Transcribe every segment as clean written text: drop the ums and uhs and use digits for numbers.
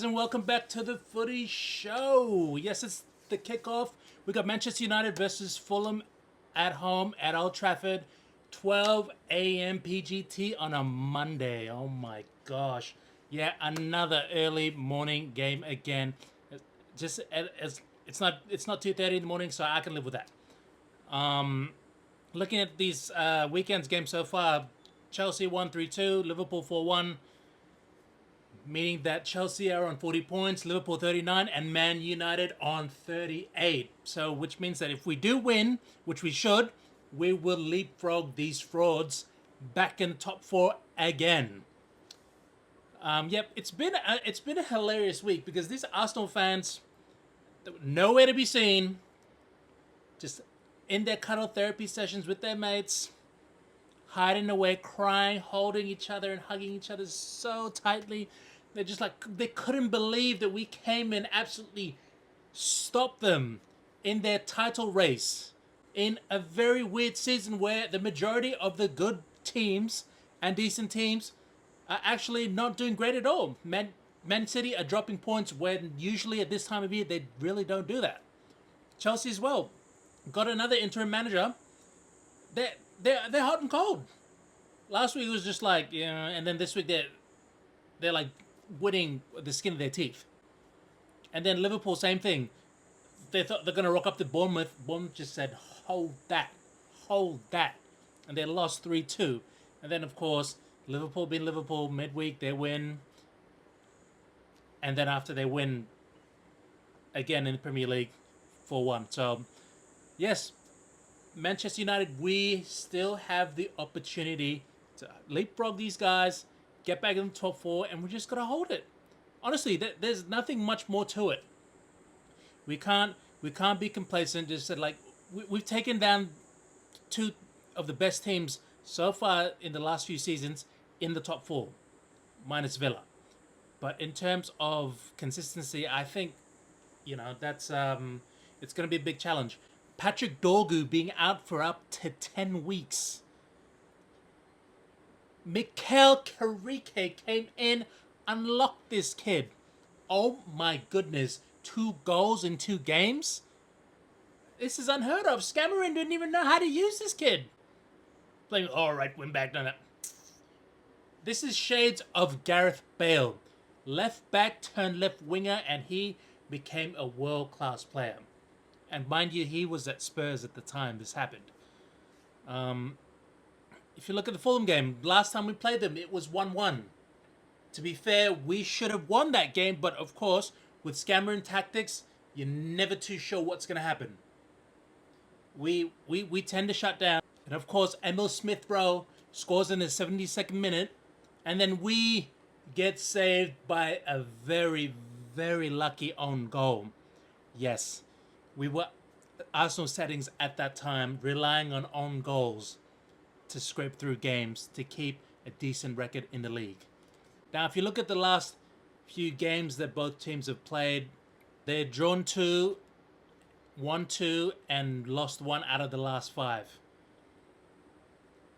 guys, and welcome back to the Footy Show. Yes, it's the kickoff. We got Manchester United versus Fulham at home at Old Trafford, 12 a.m. PGT on a Monday. Oh my gosh. Yeah, another early morning game again. Just as it's not 2:30 in the morning, so I can live with that. Looking at these weekend's games so far, Chelsea won 3-2, Liverpool 4-1. Meaning that Chelsea are on 40 points, Liverpool 39, and Man United on 38. So, which means that if we do win, which we should, we will leapfrog these frauds back in the top four again. Yep, it's been a hilarious week because these Arsenal fans, nowhere to be seen, just in their cuddle therapy sessions with their mates, hiding away, crying, holding each other and hugging each other so tightly. They're just like, they couldn't believe that we came and absolutely stopped them in their title race in a very weird season where the majority of the good teams and decent teams are actually not doing great at all. Man City are dropping points when usually at this time of year they really don't do that. Chelsea as well got another interim manager. They're hot and cold. Last week it was just like, yeah, and then this week they're like winning the skin of their teeth. And then Liverpool, same thing. They thought they're gonna rock up to Bournemouth. Bournemouth just said, hold that, and they lost 3-2. And then of course Liverpool being Liverpool, midweek they win, and then after they win again in the Premier League 4-1. So yes, Manchester United, we still have the opportunity to leapfrog these guys, get back in the top four, and we just got to hold it. Honestly, there's nothing much more to it. We can't be complacent. Just said like we've taken down two of the best teams so far in the last few seasons in the top four, minus Villa. But in terms of consistency, I think that's it's going to be a big challenge. Patrick Dorgu being out for up to 10 weeks. Mikel Carrique came in, unlocked this kid. Oh my goodness. 2 goals in 2 games? This is unheard of. Scamarin didn't even know how to use this kid. Playing, all right, win back, done it. This is shades of Gareth Bale. Left back turned left winger, and he became a world-class player. And mind you, he was at Spurs at the time this happened. If you look at the Fulham game, last time we played them, it was 1-1. To be fair, we should have won that game, but of course, with Scamarin tactics, you're never too sure what's going to happen. We tend to shut down. And of course, Emil Smith-Rowe scores in the 72nd minute, and then we get saved by a very, very lucky own goal. Yes, we were Arsenal settings at that time, relying on own goals to scrape through games to keep a decent record in the league. Now, if you look at the last few games that both teams have played, they're drawn 2, won 2, and lost 1 out of the last 5.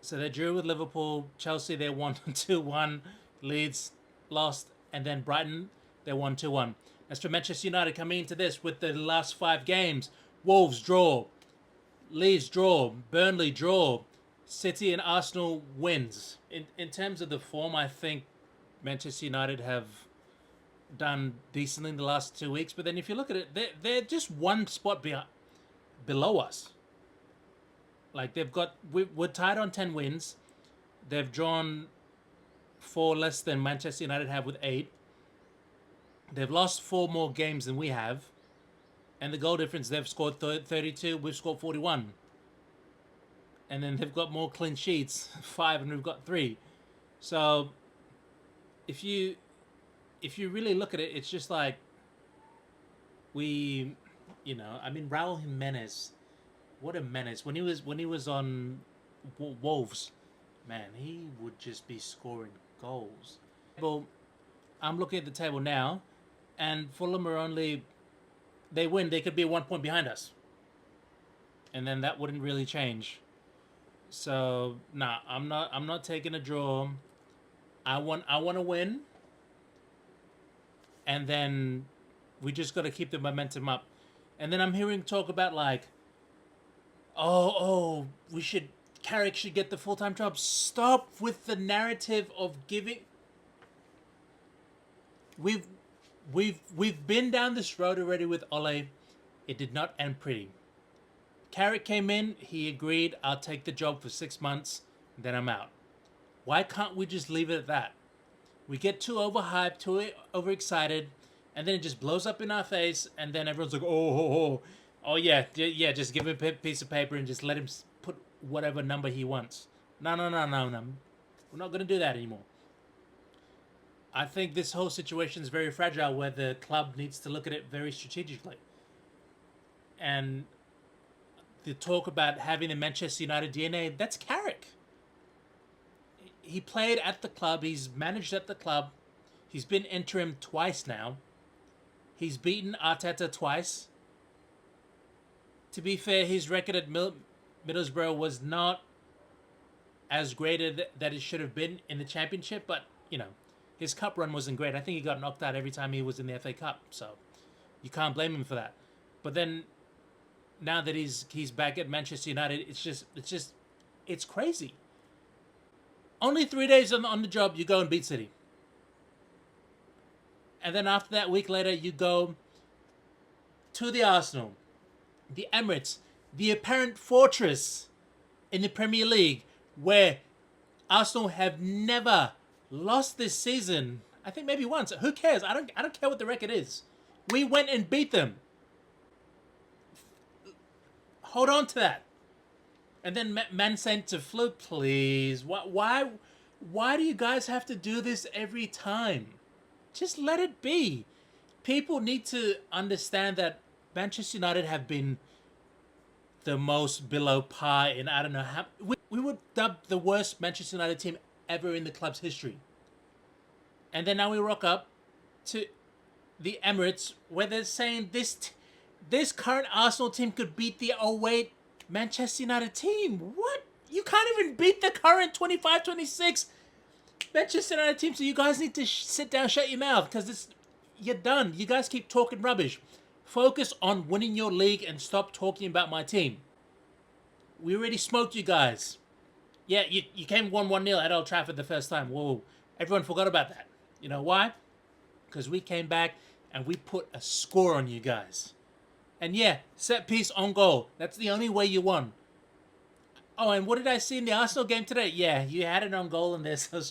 So they drew with Liverpool, Chelsea they won 2-1, Leeds lost, and then Brighton they won 2-1. As for Manchester United coming into this with the last 5 games, Wolves draw, Leeds draw, Burnley draw, City and Arsenal wins. In terms of the form, I think Manchester United have done decently in the last 2 weeks. But then if you look at it, they're just one spot below us. Like we're tied on 10 wins. They've drawn 4 less than Manchester United have with 8. They've lost 4 more games than we have. And the goal difference, they've scored 32, we've scored 41. And then they've got more clean sheets, 5, and we've got 3. So if you really look at it, it's just like Raul Jimenez, what a menace. When he was on Wolves, man, he would just be scoring goals. Well, I'm looking at the table now, and Fulham are they win, they could be 1 point behind us. And then that wouldn't really change. So, I'm not taking a draw. I want to win. and then we just got to keep the momentum up. And then I'm hearing talk about like, Carrick should get the full-time job. Stop with the narrative of giving. We've been down this road already with Ole. It did not end pretty. Carrick came in, he agreed, I'll take the job for 6 months, then I'm out. Why can't we just leave it at that? We get too overhyped, too overexcited, and then it just blows up in our face, and then everyone's like, oh yeah, just give him a piece of paper and just let him put whatever number he wants. No. We're not going to do that anymore. I think this whole situation is very fragile where the club needs to look at it very strategically. And the talk about having the Manchester United DNA, that's Carrick. He played at the club. He's managed at the club. He's been interim twice now. He's beaten Arteta twice. To be fair, his record at Middlesbrough was not as great that it should have been in the Championship, but, you know, his cup run wasn't great. I think he got knocked out every time he was in the FA Cup, so you can't blame him for that. But then, now that he's back at Manchester United, it's crazy. Only 3 days on the job, you go and beat City. And then after that, a week later, you go to the Arsenal, the Emirates, the apparent fortress in the Premier League, where Arsenal have never lost this season. I think maybe once. Who cares? I don't care what the record is. We went and beat them. Hold on to that. And then Man sent to Fluke, please. Why do you guys have to do this every time? Just let it be. People need to understand that Manchester United have been the most below par in I don't know how. We were dubbed the worst Manchester United team ever in the club's history. And then now we rock up to the Emirates where they're saying this current Arsenal team could beat the 08 Manchester United team. What? You can't even beat the current 25-26 Manchester United team, so you guys need to sit down, shut your mouth, because you're done. You guys keep talking rubbish. Focus on winning your league and stop talking about my team. We already smoked you guys. Yeah, you came 1-0 at Old Trafford the first time. Whoa, everyone forgot about that. You know why? Because we came back and we put a score on you guys. And yeah, set piece on goal. That's the only way you won. Oh, and what did I see in the Arsenal game today? Yeah, you had it on goal in there, so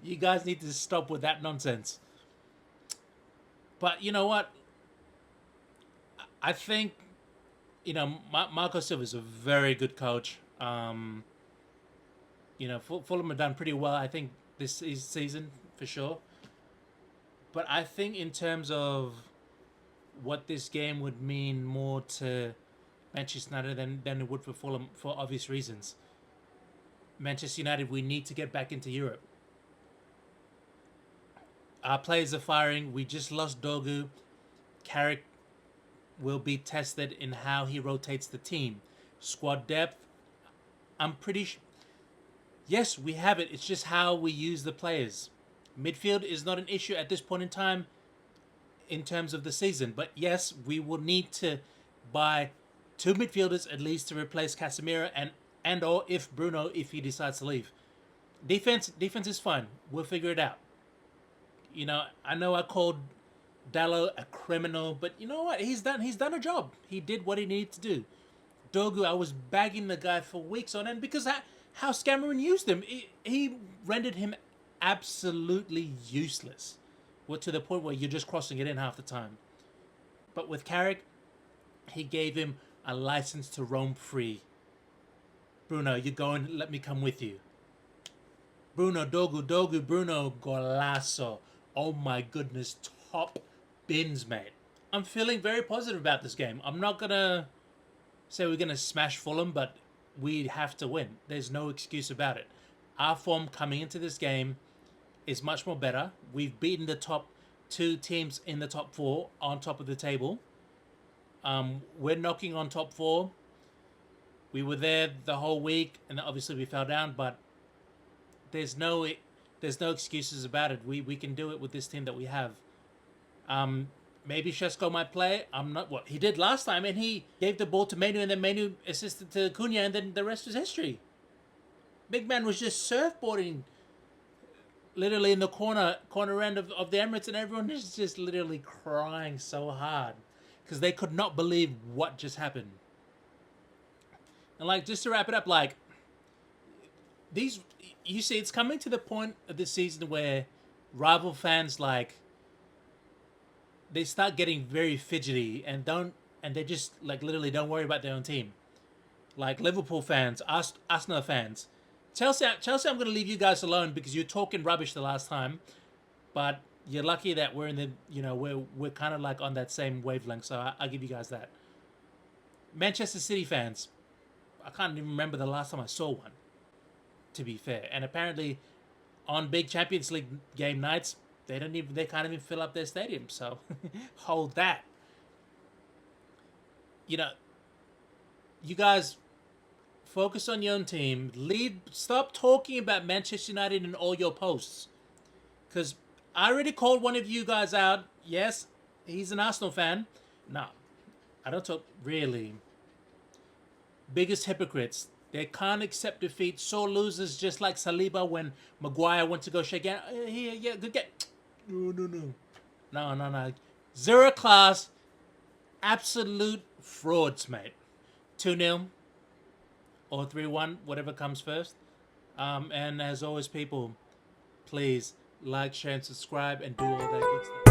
you guys need to stop with that nonsense. But you know what? I think, you know, Marco Silva is a very good coach. You know, Fulham have done pretty well, I think, this season, for sure. But I think in terms of what this game would mean more to Manchester United than it would for Fulham, for obvious reasons. Manchester United, we need to get back into Europe. Our players are firing. We just lost Dogu. Carrick will be tested in how he rotates the team. Squad depth, I'm pretty sure. Yes, we have it. It's just how we use the players. Midfield is not an issue at this point in time in terms of the season. But yes, we will need to buy 2 midfielders at least to replace Casemiro and or if Bruno, if he decides to leave. Defense is fine. We'll figure it out. You know I called Dallo a criminal, but you know what? He's done a job. He did what he needed to do. Dogu, I was bagging the guy for weeks on end because how Cameron used him. He rendered him absolutely useless. Well, to the point where you're just crossing it in half the time. But with Carrick, he gave him a license to roam free. Bruno, you going? Let me come with you. Bruno, Dogu, Bruno, golazo. Oh my goodness, top bins, mate. I'm feeling very positive about this game. I'm not going to say we're going to smash Fulham, but we have to win. There's no excuse about it. Our form coming into this game is much more better. We've beaten the top 2 teams in the top 4 on top of the table. We're knocking on top 4. We were there the whole week, and obviously we fell down, but there's no excuses about it. We can do it with this team that we have. Maybe Shesko might play. I'm not what he did last time, and he gave the ball to Manu, and then Manu assisted to Cunha, and then the rest was history. Big man was just surfboarding literally in the corner end of the Emirates, and everyone is just literally crying so hard because they could not believe what just happened. And like, just to wrap it up, like, these, you see, it's coming to the point of the season where rival fans, like, they start getting very fidgety and they just like literally don't worry about their own team. Like Liverpool fans, Arsenal fans, Chelsea. I'm going to leave you guys alone because you're talking rubbish the last time, but you're lucky that we're in the, we're kind of like on that same wavelength. So I'll give you guys that. Manchester City fans, I can't even remember the last time I saw one, to be fair. And apparently, on big Champions League game nights, they can't even fill up their stadium. So hold that. You guys focus on your own team. Stop talking about Manchester United in all your posts. Because I already called one of you guys out. Yes, he's an Arsenal fan. No, I don't talk really. Biggest hypocrites. They can't accept defeat. Sore losers, just like Saliba when Maguire went to go shake hands. Yeah, good get. No. Zero class. Absolute frauds, mate. 2-0 or 3-1, whatever comes first. And as always, people, please like, share, and subscribe, and do all that good stuff.